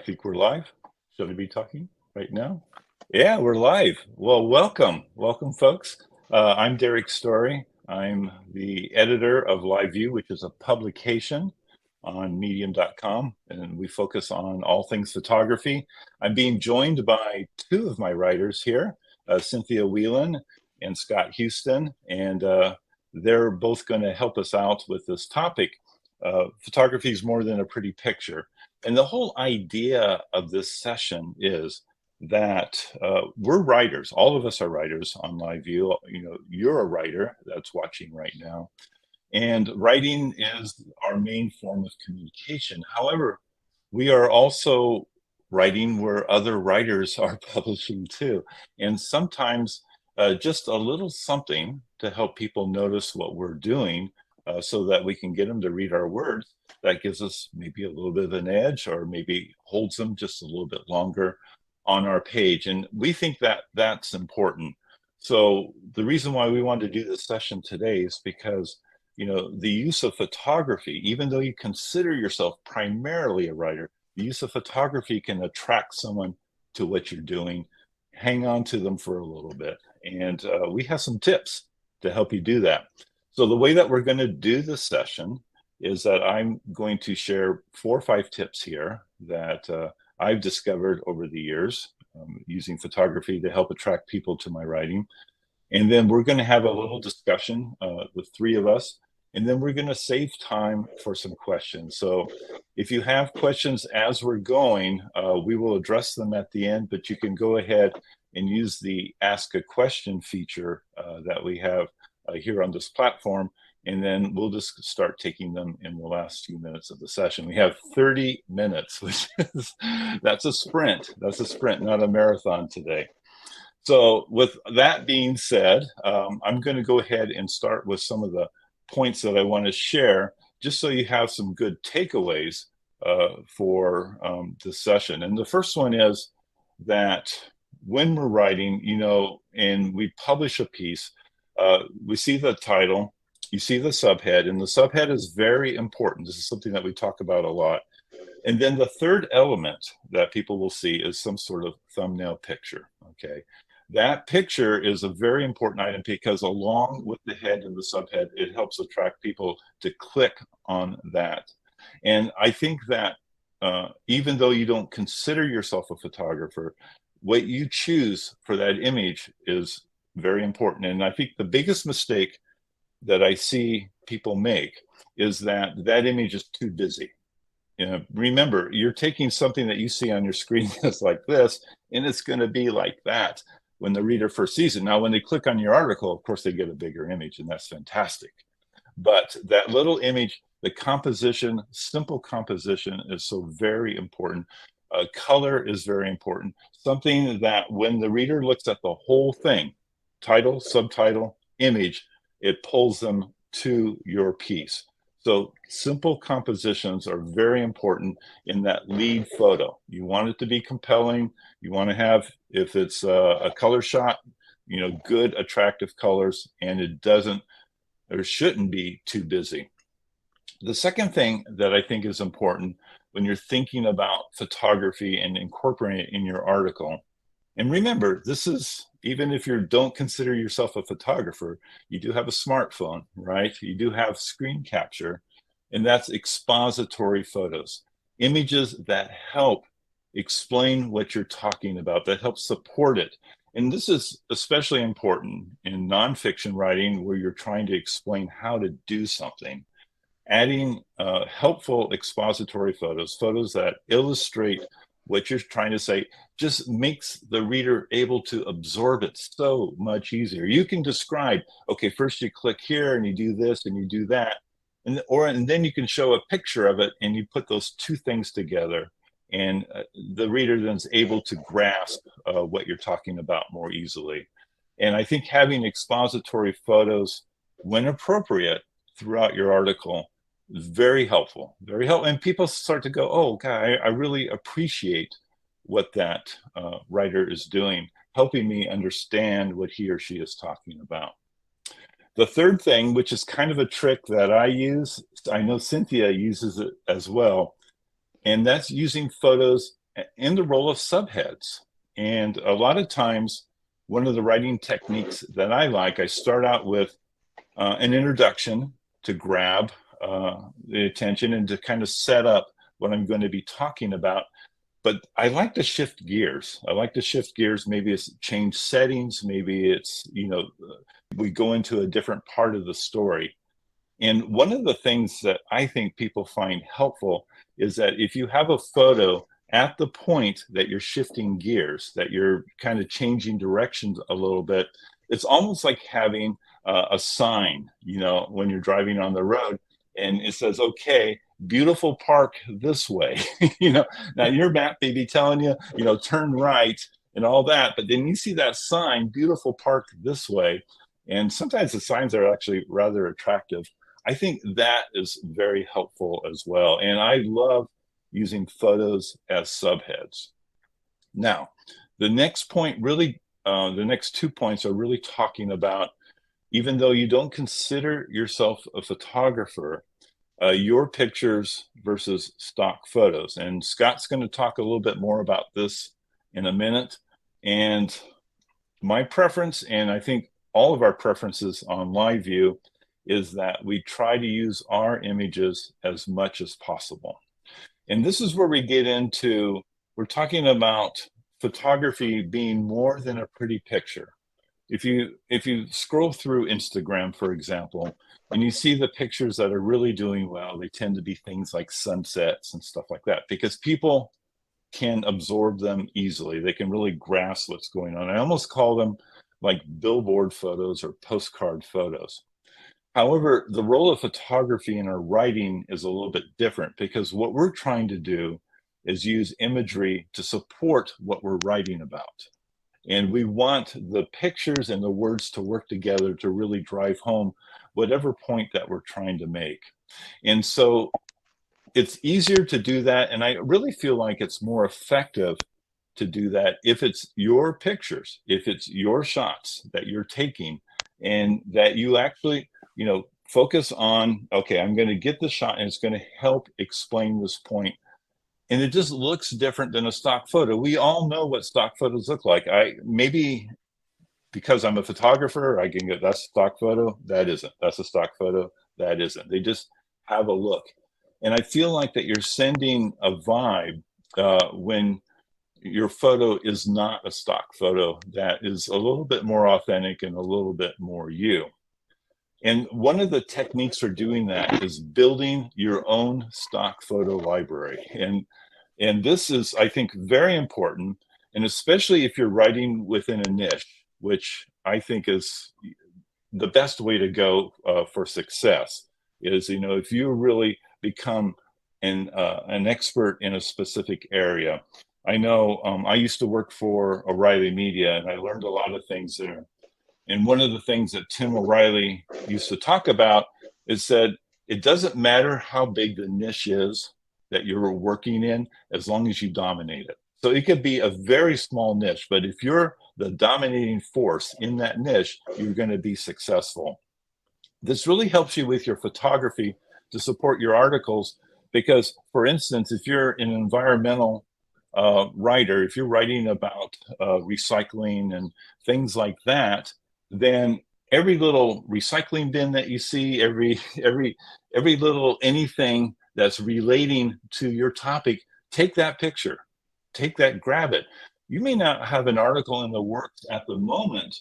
think we're live. Should I be talking right now? Yeah, we're live. Well, welcome, folks. I'm Derek Story. I'm the editor of LiveView, which is a publication on medium.com, and we focus on all things photography. I'm being joined by two of my writers here, Cynthia Whelan and Scott Houston, and they're both going to help us out with this topic. Photography is more than a pretty picture. And the whole idea of this session is that we're writers. All of us are writers on LiveView. You know, you're a writer that's watching right now. And writing is our main form of communication. However, we are also writing where other writers are publishing too. And sometimes just a little something to help people notice what we're doing so that we can get them to read our words, that gives us maybe a little bit of an edge, or maybe holds them just a little bit longer on our page. And we think that that's important. So the reason why we wanted to do this session today is because, you know, the use of photography, even though you consider yourself primarily a writer, the use of photography can attract someone to what you're doing. Hang on to them for a little bit. And we have some tips to help you do that. So the way that we're going to do this session is that I'm going to share 4 or 5 tips here that I've discovered over the years using photography to help attract people to my writing. And then we're going to have a little discussion with 3 of us, and then we're going to save time for some questions. So if you have questions as we're going, we will address them at the end, but you can go ahead and use the Ask a Question feature that we have here on this platform, and then we'll just start taking them in the last few minutes of the session. We have 30 minutes, which is, that's a sprint, not a marathon today. So with that being said, I'm going to go ahead and start with some of the points that I want to share, just so you have some good takeaways for this session. And the first one is that when we're writing, you know, and we publish a piece, we see the title, you see the subhead, and the subhead is very important. This is something that we talk about a lot. And then the third element that people will see is some sort of thumbnail picture, okay? That picture is a very important item because along with the head and the subhead, it helps attract people to click on that. And I think that even though you don't consider yourself a photographer, what you choose for that image is very important. And I think the biggest mistake that I see people make is that that image is too busy. You know, remember, you're taking something that you see on your screen that's like this, and it's going to be like that when the reader first sees it. Now, when they click on your article, of course, they get a bigger image, and that's fantastic. But that little image, the composition, simple composition is so very important. Color is very important. Something that when the reader looks at the whole thing, title, subtitle, image, it pulls them to your piece. So simple compositions are very important in that lead photo. You want it to be compelling. You want to have, if it's a color shot, you know, good, attractive colors, and it doesn't or shouldn't be too busy. The second thing that I think is important when you're thinking about photography and incorporating it in your article, and remember, this is, even if you don't consider yourself a photographer, you do have a smartphone, right? You do have screen capture, and that's expository photos, images that help explain what you're talking about, that help support it. And this is especially important in nonfiction writing where you're trying to explain how to do something. Adding helpful expository photos, photos that illustrate what you're trying to say, just makes the reader able to absorb it so much easier. You can describe, okay, first you click here and you do this and you do that, and then you can show a picture of it and you put those two things together, and the reader then is able to grasp what you're talking about more easily. And I think having expository photos, when appropriate, throughout your article is very helpful, very helpful. And people start to go, oh, God, I really appreciate what that writer is doing, helping me understand what he or she is talking about. The third thing, which is kind of a trick that I use, I know Cynthia uses it as well, and that's using photos in the role of subheads. And a lot of times, one of the writing techniques that I start out with an introduction to grab the attention and to kind of set up what I'm going to be talking about. But I like to shift gears. I like to shift gears. Maybe it's change settings. Maybe it's, we go into a different part of the story. And one of the things that I think people find helpful is that if you have a photo at the point that you're shifting gears, that you're kind of changing directions a little bit, it's almost like having a sign, when you're driving on the road and it says, okay, beautiful park this way. Now your map may be telling you, turn right and all that, but then you see that sign, beautiful park this way. And sometimes the signs are actually rather attractive. I think that is very helpful as well. And I love using photos as subheads. Now, the next point really, the next 2 points are really talking about, even though you don't consider yourself a photographer, your pictures versus stock photos. And Scott's going to talk a little bit more about this in a minute. And my preference, and I think all of our preferences on Live View, is that we try to use our images as much as possible. And this is where we get into, we're talking about photography being more than a pretty picture. If you scroll through Instagram, for example, and you see the pictures that are really doing well, they tend to be things like sunsets and stuff like that, because people can absorb them easily. They can really grasp what's going on. I almost call them like billboard photos or postcard photos. However, the role of photography in our writing is a little bit different, because what we're trying to do is use imagery to support what we're writing about. And we want the pictures and the words to work together to really drive home whatever point that we're trying to make. And so it's easier to do that. And I really feel like it's more effective to do that if it's your pictures, if it's your shots that you're taking, and that you actually, focus on, okay, I'm going to get the shot and it's going to help explain this point. And it just looks different than a stock photo. We all know what stock photos look like. Maybe because I'm a photographer, I can get, that's a stock photo, that isn't. That's a stock photo, that isn't. They just have a look. And I feel like that you're sending a vibe when your photo is not a stock photo that is a little bit more authentic and a little bit more you. And one of the techniques for doing that is building your own stock photo library. And this is, I think, very important. And especially if you're writing within a niche, which I think is the best way to go for success, is, if you really become an expert in a specific area. I know I used to work for O'Reilly Media, and I learned a lot of things there. And one of the things that Tim O'Reilly used to talk about is that it doesn't matter how big the niche is that you're working in, as long as you dominate it. So it could be a very small niche, but if you're the dominating force in that niche, you're going to be successful. This really helps you with your photography to support your articles, because, for instance, if you're an environmental writer, if you're writing about recycling and things like that, then every little recycling bin that you see, every little anything that's relating to your topic, take that picture, take that, grab it. You may not have an article in the works at the moment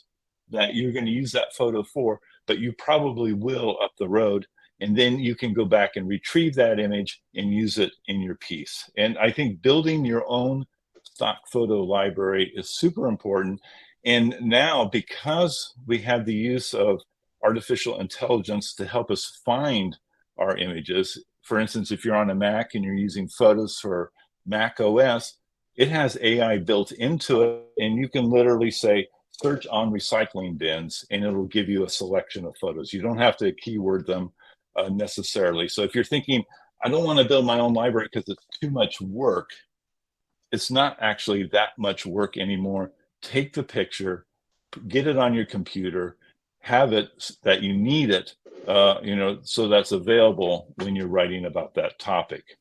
that you're going to use that photo for, but you probably will up the road. And then you can go back and retrieve that image and use it in your piece. And I think building your own stock photo library is super important. And now, because we have the use of artificial intelligence to help us find our images, for instance, if you're on a Mac and you're using Photos for Mac OS, it has AI built into it, and you can literally say, search on recycling bins, and it'll give you a selection of photos. You don't have to keyword them necessarily. So if you're thinking, I don't want to build my own library because it's too much work, it's not actually that much work anymore. Take the picture, get it on your computer, have it that you need it, so that's available when you're writing about that topic.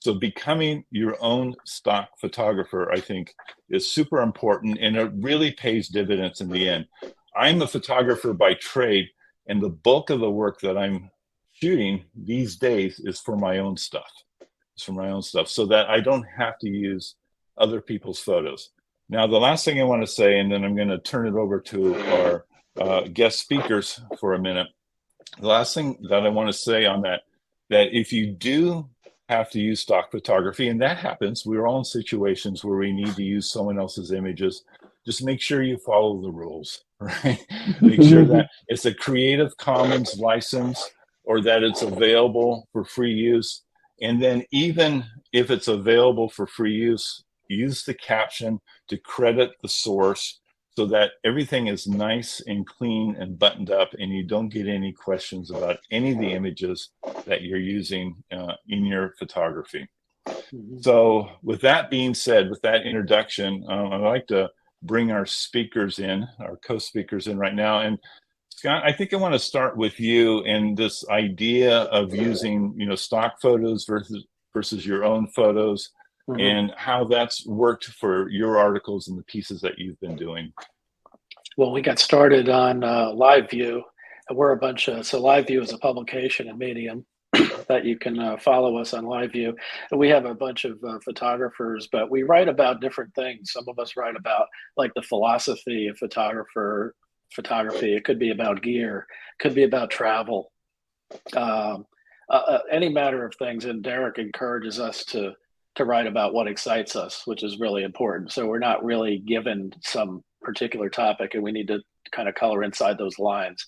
So becoming your own stock photographer, I think, is super important, and it really pays dividends in the end. I'm a photographer by trade, and the bulk of the work that I'm shooting these days is for my own stuff. It's for my own stuff, so that I don't have to use other people's photos. Now, the last thing I want to say, and then I'm going to turn it over to our guest speakers for a minute. The last thing that I want to say on that, that if you do have to use stock photography, and that happens, we're all in situations where we need to use someone else's images, just make sure you follow the rules, right? Make sure that it's a Creative Commons license, or that it's available for free use. And then even if it's available for free use the caption to credit the source, so that everything is nice and clean and buttoned up, and you don't get any questions about any of the images that you're using in your photography. So with that being said, with that introduction, I'd like to bring our speakers in, our co-speakers in right now. And Scott, I think I want to start with you and this idea of using, stock photos versus your own photos, and how that's worked for your articles and the pieces that you've been doing. Well, we got started on LiveView. We're a bunch of, so LiveView is a publication in Medium that you can follow us on LiveView. And we have a bunch of photographers, but we write about different things. Some of us write about like the philosophy of photography. It could be about gear, could be about travel, any matter of things. And Derek encourages us to write about what excites us, which is really important. So we're not really given some particular topic, and we need to kind of color inside those lines.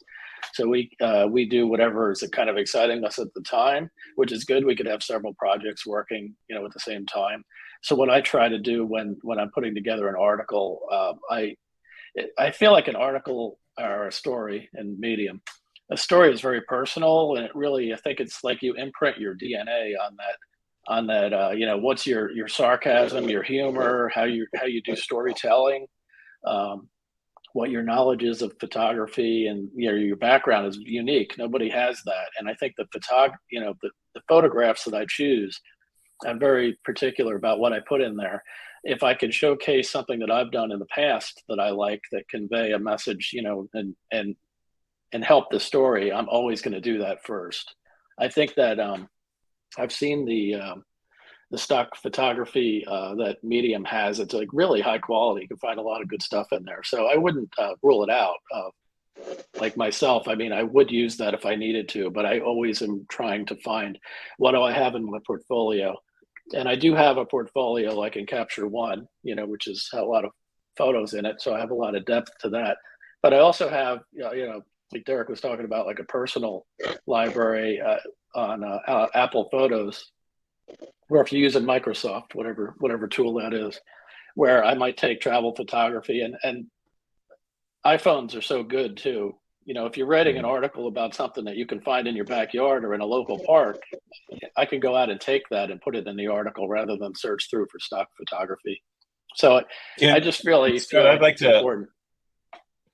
So we do whatever is kind of exciting us at the time, which is good. We could have several projects working, at the same time. So what I try to do when I'm putting together an article, I feel like an article or a story in Medium. A story is very personal, and it really, I think it's like you imprint your DNA on that. What's your sarcasm, your humor, how you do storytelling, what your knowledge is of photography, and your background is unique. Nobody has that. And I think the photographs that I choose, I'm very particular about what I put in there. If I can showcase something that I've done in the past that I like, that convey a message, and help the story, I'm always going to do that first. I think that I've seen the stock photography that Medium has. It's like really high quality. You can find a lot of good stuff in there. So I wouldn't rule it out. Like myself, I mean, I would use that if I needed to, but I always am trying to find what do I have in my portfolio. And I do have a portfolio like in Capture One, which has a lot of photos in it. So I have a lot of depth to that. But I also have, like Derek was talking about, like a personal library on Apple Photos, or if you're using Microsoft, whatever tool that is, where I might take travel photography, and iPhones are so good too. If you're writing an article about something that you can find in your backyard or in a local park, I can go out and take that and put it in the article rather than search through for stock photography. So I just really feel like it's important.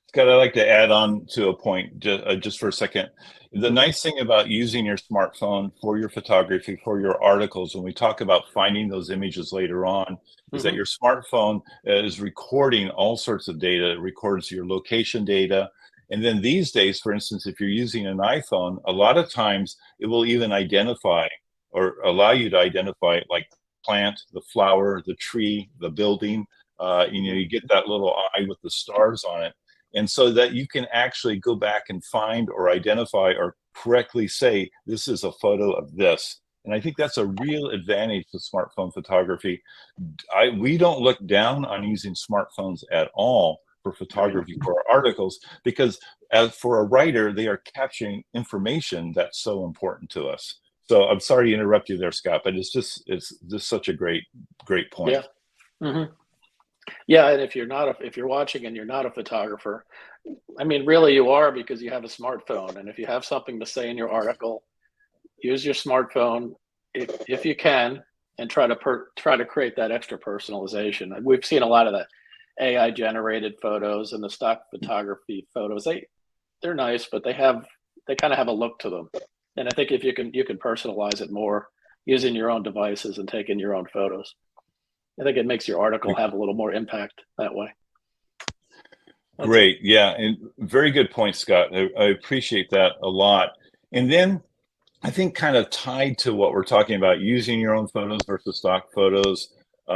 Scott, I'd like to add on to a point just for a second. The nice thing about using your smartphone for your photography, for your articles, when we talk about finding those images later on, is that your smartphone is recording all sorts of data. It records your location data. And then these days, for instance, if you're using an iPhone, a lot of times it will even identify or allow you to identify like the plant, the flower, the tree, the building. You get that little eye with the stars on it. And so that you can actually go back and find or identify or correctly say, this is a photo of this. And I think that's a real advantage to smartphone photography. We don't look down on using smartphones at all for photography, for our articles, because as for a writer, they are capturing information that's so important to us. So I'm sorry to interrupt you there, Scott, but it's just such a great point. Yeah. Yeah, and if you're watching and you're not a photographer, I mean, really you are, because you have a smartphone. And if you have something to say in your article, use your smartphone if you can, and try to create that extra personalization. We've seen a lot of the AI generated photos and the stock photography photos. They're nice, but they kind of have a look to them. And I think if you can personalize it more, using your own devices and taking your own photos. I think it makes your article have a little more impact that way. Great. Yeah. And very good point, Scott. I appreciate that a lot. And then I think kind of tied to what we're talking about, using your own photos versus stock photos,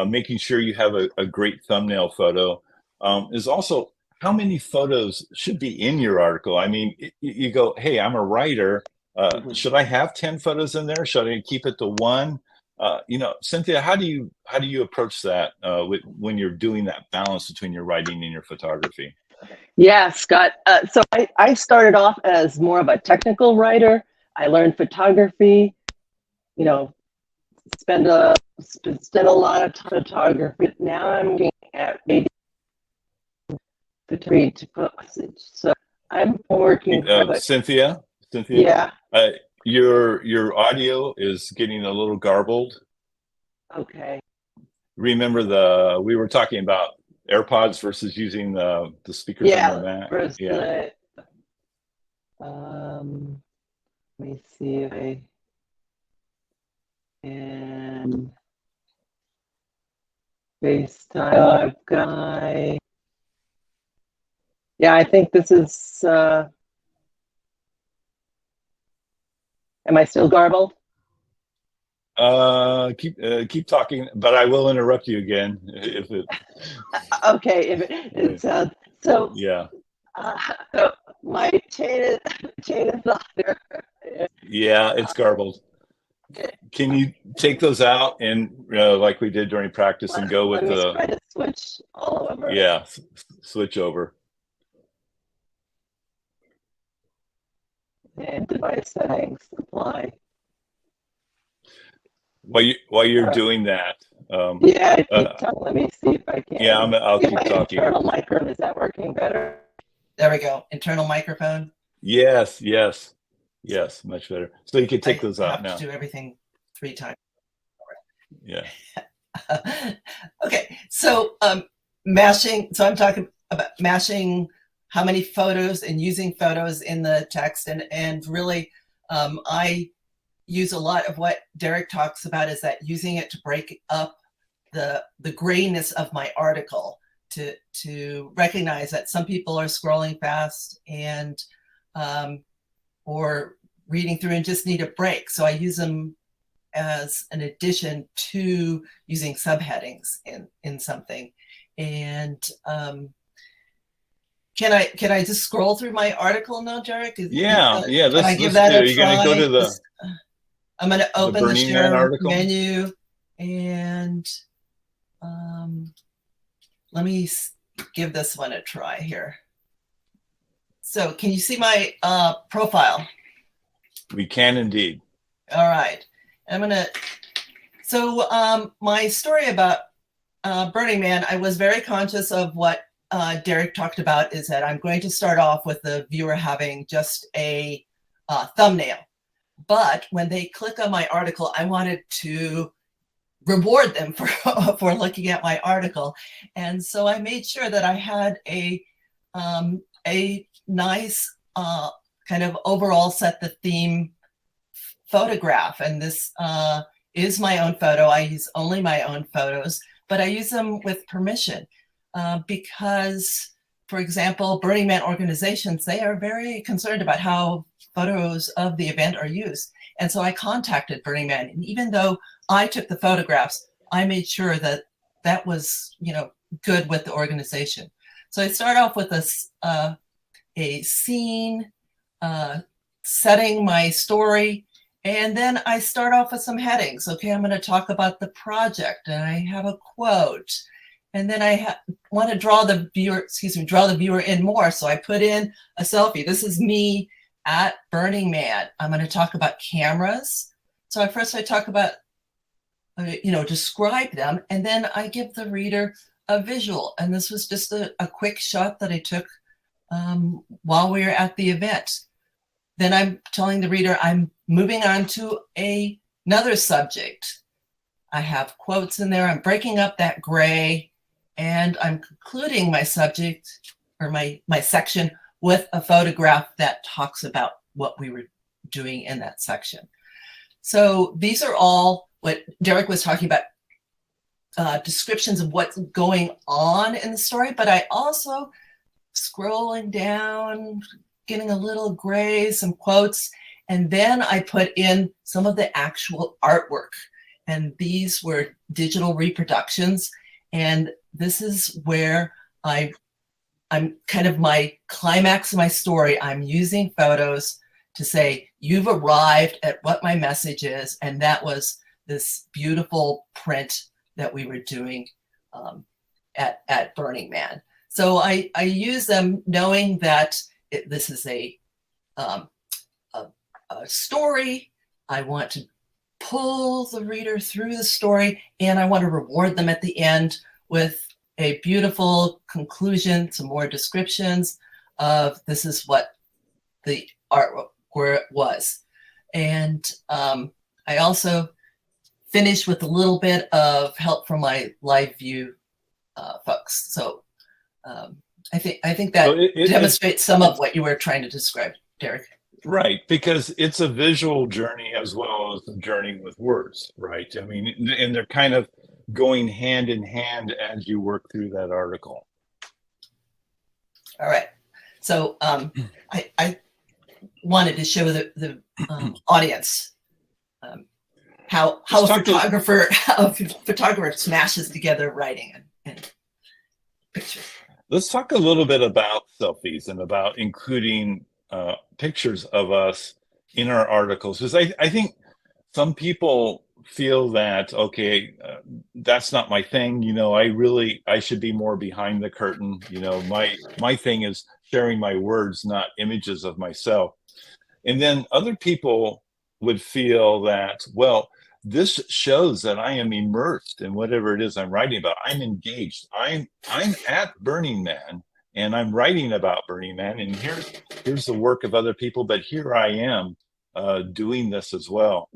making sure you have a great thumbnail photo, is also how many photos should be in your article. I mean, you go, hey, I'm a writer. Should I have 10 photos in there? Should I keep it to one? Cynthia, how do you approach that when you're doing that balance between your writing and your photography? Yeah, Scott. So I started off as more of a technical writer. I learned photography, spend a lot of time photography. Now I'm looking at maybe photography to postage. So I'm working. Cynthia. Yeah. Your audio is getting a little garbled. Okay. Remember we were talking about AirPods versus using the speakers on the Mac. Yeah. Let me see if I can FaceTime. I've got. Yeah, I think this is. Am I still garbled? Keep talking, but I will interrupt you again if it. Okay, if it sounds so. Yeah. My chain of thought there. Yeah, it's garbled. Can you take those out and like we did during practice and go with the? Try to switch all over. Yeah, switch over. And device settings apply. While you're doing that. Yeah, let me see if I can. Yeah, I'll keep talking. Internal microphone, is that working better? There we go. Internal microphone. Yes, much better. So you can take those out now. To do everything 3 times. Yeah. Okay, so mashing. So I'm talking about mashing how many photos and using photos in the text, and really, I use a lot of what Derek talks about, is that using it to break up the grayness of my article, to recognize that some people are scrolling fast and or reading through and just need a break. So I use them as an addition to using subheadings in something. And can I just scroll through my article now, Derek? Yeah. Let's give that a try. You're gonna go to the. I'm going to open the share menu, and let me give this one a try here. So can you see my profile? We can indeed. All right. So my story about Burning Man, I was very conscious of what Derek talked about, is that I'm going to start off with the viewer having just a thumbnail. But when they click on my article, I wanted to reward them for looking at my article. And so I made sure that I had a nice kind of overall set the theme photograph. And this is my own photo. I use only my own photos, but I use them with permission because, for example, Burning Man organizations, they are very concerned about how photos of the event are used. And so I contacted Burning Man. And even though I took the photographs, I made sure that that was, good with the organization. So I start off with a scene, setting my story, and then I start off with some headings. Okay, I'm going to talk about the project, and I have a quote. And then I want to draw the viewer in more. So I put in a selfie. This is me at Burning Man. I'm going to talk about cameras. So at first I talk about, describe them, and then I give the reader a visual. And this was just a quick shot that I took while we were at the event. Then I'm telling the reader I'm moving on to another subject. I have quotes in there. I'm breaking up that gray, and I'm concluding my subject or my section with a photograph that talks about what we were doing in that section. So these are all what Derek was talking about, descriptions of what's going on in the story, but I also scrolling down, getting a little gray, some quotes, and then I put in some of the actual artwork. And these were digital reproductions. And this is where I'm kind of my climax of my story. I'm using photos to say, you've arrived at what my message is. And that was this beautiful print that we were doing at Burning Man. So I use them knowing that this is a story. I want to pull the reader through the story, and I want to reward them at the end with a beautiful conclusion, some more descriptions of this is what the artwork was. And I also finish with a little bit of help from my LiveView folks. So I think that so demonstrates some of what you were trying to describe, Derek. Right, because it's a visual journey as well as a journey with words, right? I mean, and they're kind of going hand in hand as you work through that article. All right. So I wanted to show the audience how a photographer smashes together writing and pictures. Let's talk a little bit about selfies and about including pictures of us in our articles, because I think some people feel that, okay, that's not my thing. You know, I should be more behind the curtain. You know, my thing is sharing my words, not images of myself. And then other people would feel that, well, this shows that I am immersed in whatever it is I'm writing about. I'm engaged. I'm at Burning Man, and I'm writing about Burning Man, and here's the work of other people, but here I am doing this as well.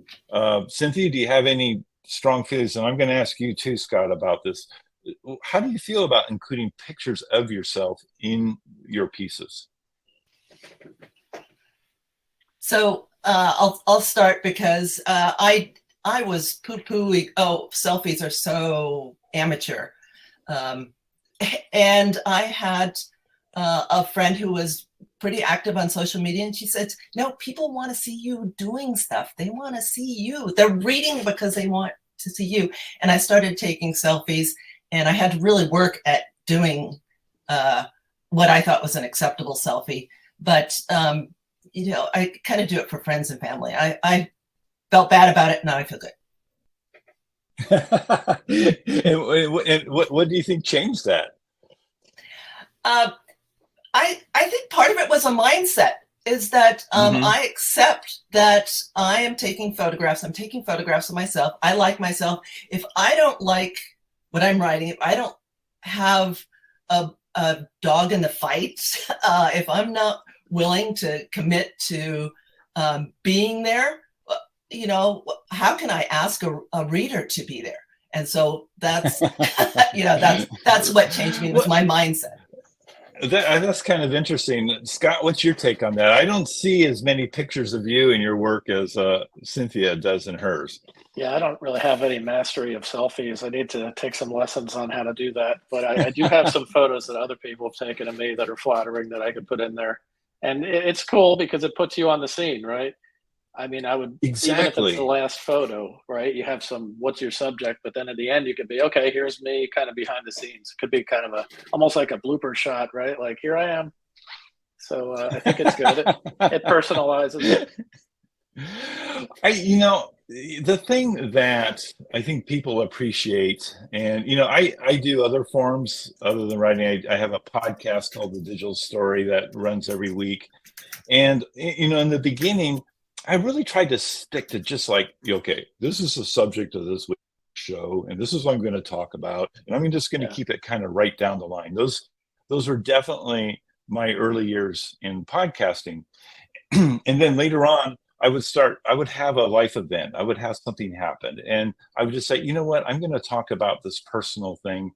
Cynthia, do you have any strong feelings? And I'm going to ask you too, Scott, about this. How do you feel about including pictures of yourself in your pieces? So I'll start because I was poo-pooing, oh, selfies are so amateur. And I had a friend who was pretty active on social media, and she said, no, people want to see you doing stuff. They want to see you. They're reading because they want to see you. And I started taking selfies, and I had to really work at doing what I thought was an acceptable selfie. But, you know, I kind of do it for friends and family. I felt bad about it, and now I feel good. And what do you think changed that? I think part of it was a mindset, is that I accept that I am taking photographs. I'm taking photographs of myself. I like myself. If I don't like what I'm writing, if I don't have a dog in the fight, if I'm not willing to commit to being there, you know, how can I ask a reader to be there? And so that's, you know, that's what changed me, was my mindset. That's kind of interesting. Scott, what's your take on that? I don't see as many pictures of you in your work as Cynthia does in hers. Yeah, I don't really have any mastery of selfies. I need to take some lessons on how to do that. But I do have some photos that other people have taken of me that are flattering that I could put in there. And it's cool because it puts you on the scene, right? I mean, I would, even if it's the last photo, right? You have some, what's your subject? But then at the end, you could be, okay, here's me kind of behind the scenes. It could be kind of almost like a blooper shot, right? Like, here I am. So I think it's good. It personalizes it. You know, the thing that I think people appreciate, and, you know, I do other forms other than writing. I have a podcast called The Digital Story that runs every week. And, you know, in the beginning, I really tried to stick to just like, okay, this is the subject of this week's show, and this is what I'm going to talk about, and I'm just going to keep it kind of right down the line. Those were definitely my early years in podcasting. And then later on, I would have a life event. I would have something happen, and I would just say, you know what, I'm going to talk about this personal thing.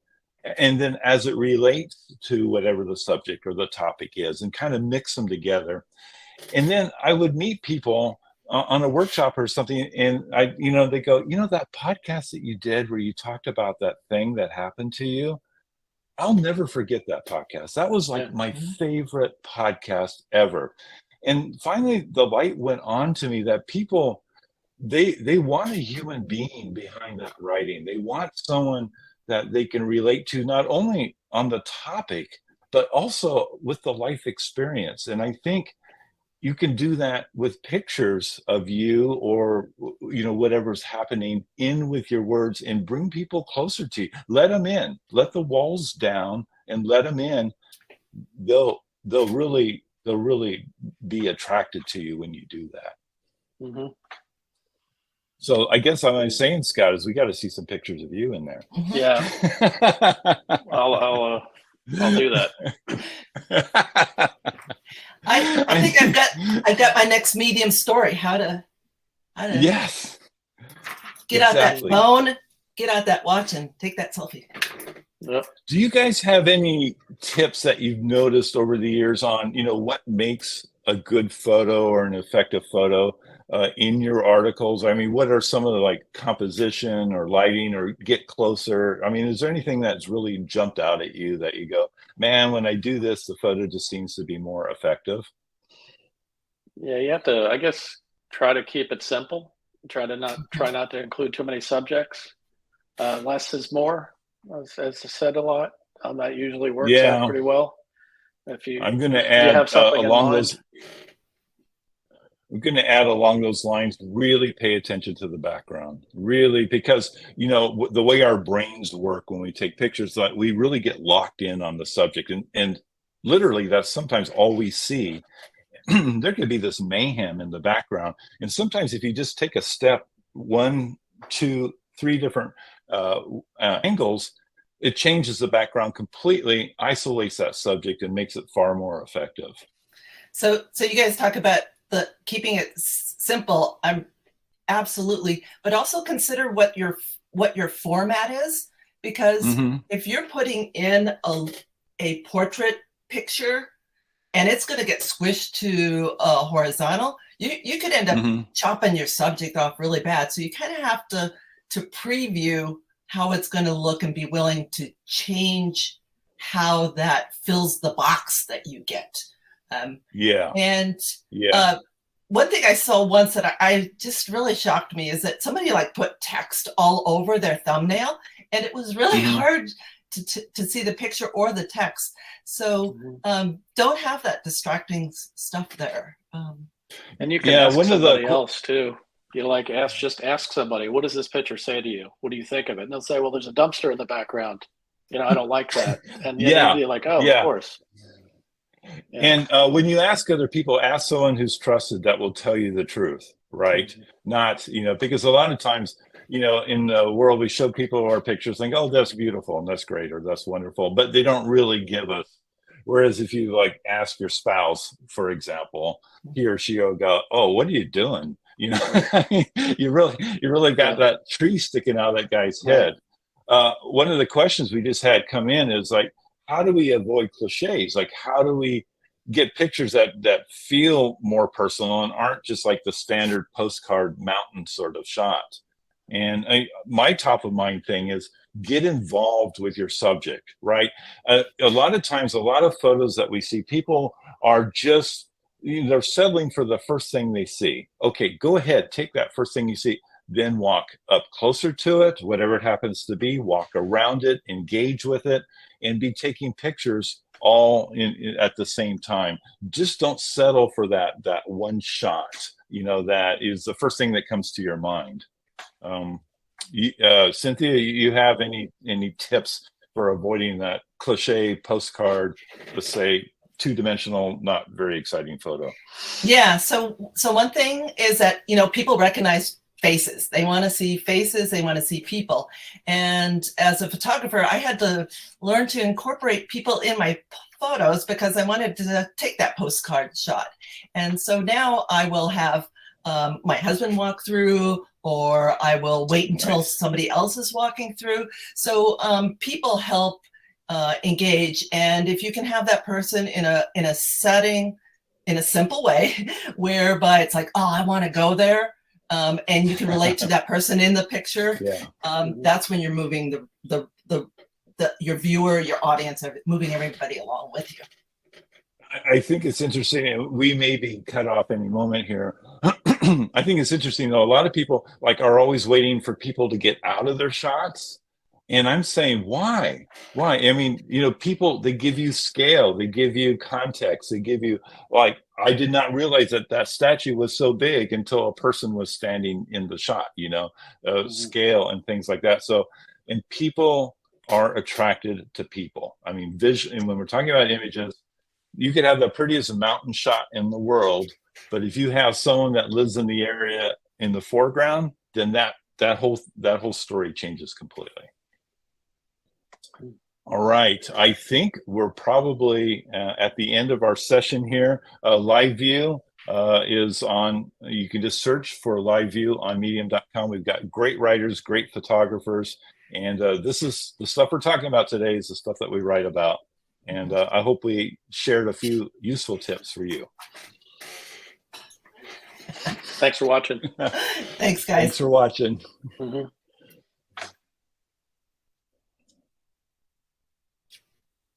And then as it relates to whatever the subject or the topic is, and kind of mix them together. And then I would meet people on a workshop or something, and they go, that podcast that you did where you talked about that thing that happened to you. I'll never forget that podcast. That was like my favorite podcast ever. And finally, the light went on to me that people, they want a human being behind that writing. They want someone that they can relate to, not only on the topic, but also with the life experience. And I think you can do that with pictures of you, or whatever's happening, in with your words, and bring people closer to you. Let them in, let the walls down and let them in. They'll really be attracted to you when you do that. Mm-hmm. So I guess what I'm saying, Scott, is we got to see some pictures of you in there. Yeah. I'll do that. I think I've got my next medium story. How to yes, get out that phone, get out that watch, and take that selfie. Yep. Do you guys have any tips that you've noticed over the years on what makes a good photo or an effective photo in your articles? I mean, what are some of the like composition or lighting or get closer? I mean, is there anything that's really jumped out at you that you go, man, when I do this, the photo just seems to be more effective? Yeah, you have to, I guess, try to keep it simple. Try not to include too many subjects. Less is more, as I said a lot. That usually works out pretty well. I'm going to add along those lines, really pay attention to the background, really, because, the way our brains work when we take pictures, that we really get locked in on the subject, and literally that's sometimes all we see. There could be this mayhem in the background. And sometimes if you just take a step, 1, 2, 3 different angles, it changes the background completely, isolates that subject, and makes it far more effective. So you guys talk about the keeping it simple. I'm absolutely, but also consider what your format is, because if you're putting in a portrait picture and it's going to get squished to horizontal, you could end up chopping your subject off really bad. So you kind of have to preview how it's going to look and be willing to change how that fills the box that you get. One thing I saw once that I just really shocked me is that somebody like put text all over their thumbnail, and it was really hard to see the picture or the text. So don't have that distracting stuff there. And you can ask somebody else too. Just ask somebody, what does this picture say to you? What do you think of it? And they'll say, well, there's a dumpster in the background. I don't like that. And you're like, oh, of course. Yeah. And when you ask other people, ask someone who's trusted that will tell you the truth, right? Not, because a lot of times, in the world, we show people our pictures, think, oh, that's beautiful and that's great or that's wonderful, but they don't really give us. Whereas if you ask your spouse, for example, he or she will go, oh, what are you doing? You really got that tree sticking out of that guy's head. One of the questions we just had come in is how do we avoid cliches? How do we get pictures that feel more personal and aren't just like the standard postcard mountain sort of shot? And my top of mind thing is get involved with your subject, right? A lot of times, a lot of photos that we see, people are just, they're settling for the first thing they see. Okay, go ahead, take that first thing you see, then walk up closer to it, whatever it happens to be, walk around it, engage with it, and be taking pictures all at the same time. Just don't settle for that one shot, that is the first thing that comes to your mind. Cynthia, you have any tips for avoiding that cliche postcard, let's say, two-dimensional, not very exciting photo? Yeah. So one thing is that, people recognize faces. They want to see faces. They want to see people. And as a photographer, I had to learn to incorporate people in my photos because I wanted to take that postcard shot. And so now I will have my husband walk through, or I will wait until somebody else is walking through. So people help engage. And if you can have that person in a setting in a simple way, whereby it's like, oh, I want to go there. And you can relate to that person in the picture. Yeah. That's when you're moving your viewer, your audience, moving everybody along with you. I think it's interesting. We may be cut off any moment here. I think it's interesting though. A lot of people are always waiting for people to get out of their shots. And I'm saying, why? I mean, people, they give you scale, they give you context, they give you, I did not realize that statue was so big until a person was standing in the shot, scale and things like that. So, and people are attracted to people. I mean, vision, and when we're talking about images, you could have the prettiest mountain shot in the world, but if you have someone that lives in the area in the foreground, then that whole story changes completely. All right, I think we're probably at the end of our session here. Live View is on, you can just search for Live View on medium.com. We've got great writers, great photographers, and this is the stuff we're talking about today is the stuff that we write about. And I hope we shared a few useful tips for you. Thanks for watching. Thanks, guys. Thanks for watching. Mm-hmm.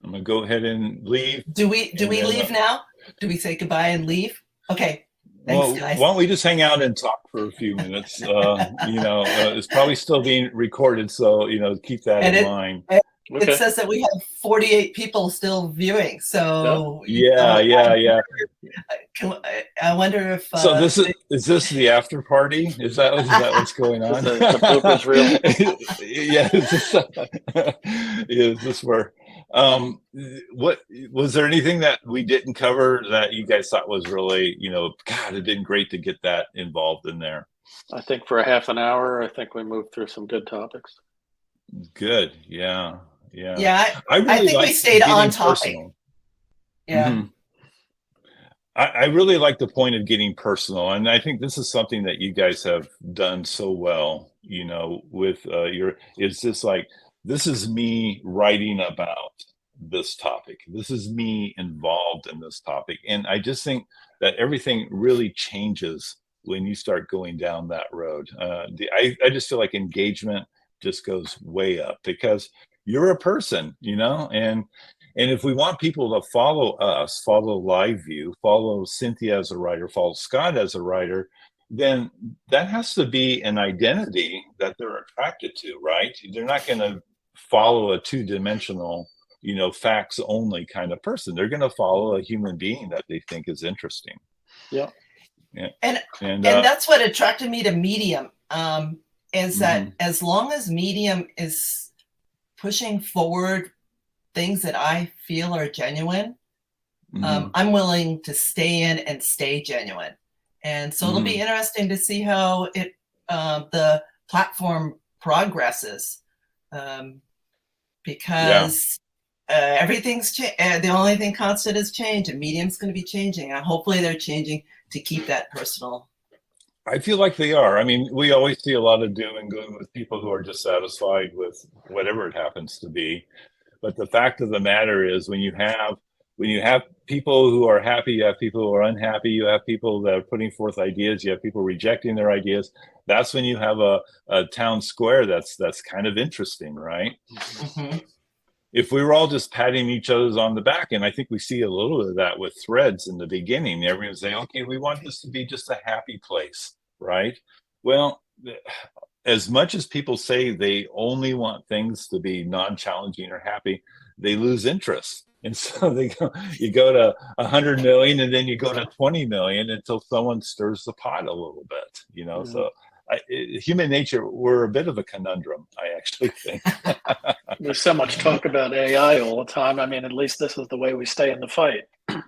I'm gonna go ahead and leave. Do we leave now? Do we say goodbye and leave? Okay. Thanks, guys. Why don't we just hang out and talk for a few minutes? It's probably still being recorded, so keep that in mind. Okay. It says that we have 48 people still viewing. So yeah. I wonder if. So is this the after party? Is that what's going on? The bloopers reel. Yeah. Is this where? What was there anything that we didn't cover that you guys thought was really, God, it'd been great to get that involved in there? I think for a half an hour, I think we moved through some good topics. Good. Yeah. I think we stayed on topic. Personal. Yeah. Mm-hmm. I really like the point of getting personal, and I think this is something that you guys have done so well. With this is me writing about this topic. This is me involved in this topic, and I just think that everything really changes when you start going down that road. I just feel like engagement just goes way up because you're a person, and if we want people to follow us, follow Live View, follow Cynthia as a writer, follow Scott as a writer, then that has to be an identity that they're attracted to, right? They're not going to follow a two-dimensional, facts only kind of person. They're going to follow a human being that they think is interesting. Yeah. And that's what attracted me to Medium, is that as long as Medium is pushing forward things that I feel are genuine, I'm willing to stay in and stay genuine. And so it'll be interesting to see how the platform progresses, because everything's the only thing constant is change, and Medium's going to be changing. And hopefully they're changing to keep that personal. I feel like they are. I mean, we always see a lot of doom and gloom with people who are dissatisfied with whatever it happens to be. But the fact of the matter is, when you have people who are happy, you have people who are unhappy, you have people that are putting forth ideas, you have people rejecting their ideas. That's when you have a town square that's kind of interesting, right? Mm-hmm. If we were all just patting each other's on the back, and I think we see a little bit of that with Threads in the beginning, everyone's saying, okay, we want this to be just a happy place, right? Well, as much as people say they only want things to be non-challenging or happy, they lose interest. And so you go to 100 million and then you go to 20 million until someone stirs the pot a little bit, So human nature, we're a bit of a conundrum, I actually think. There's so much talk about AI all the time. I mean, at least this is the way we stay in the fight,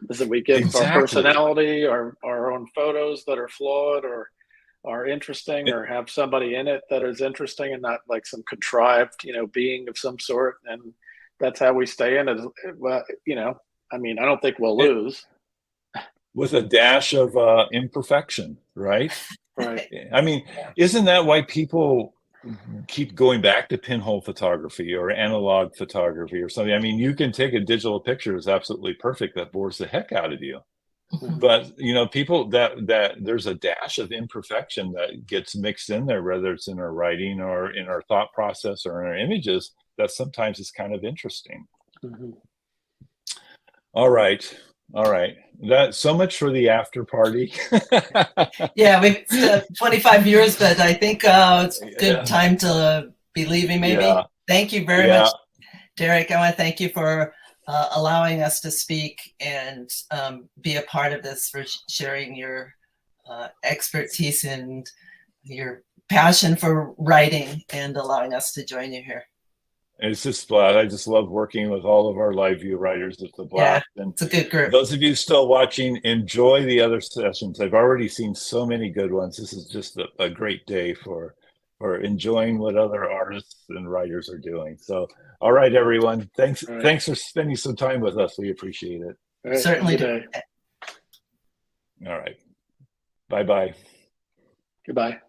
is that we give our personality, our own photos that are flawed or are interesting, or have somebody in it that is interesting and not like some contrived, being of some sort. And that's how we stay in it. Well, I mean, I don't think we'll lose. With a dash of imperfection, right? Right. I mean, isn't that why people keep going back to pinhole photography or analog photography or something? I mean, you can take a digital picture that's absolutely perfect that bores the heck out of you. But you know, people that there's a dash of imperfection that gets mixed in there, whether it's in our writing or in our thought process or in our images, that sometimes is kind of interesting. Mhm. All right. That's so much for the after party. Yeah, we've 25 years, but I think it's a good Yeah. time to be leaving maybe. Yeah. Thank you very Yeah. much, Derek. I want to thank you for allowing us to speak and be a part of this, for sharing your expertise and your passion for writing and allowing us to join you here. It's just blast. I just love working with all of our live view writers. It's a blast. And It's a good group. those of you still watching, enjoy the other sessions. I've already seen so many good ones. This is just a great day for enjoying what other artists and writers are doing. So, all right, everyone. Thanks for spending some time with us. We appreciate it. All right, Certainly good do. day. All right. Bye-bye. Goodbye.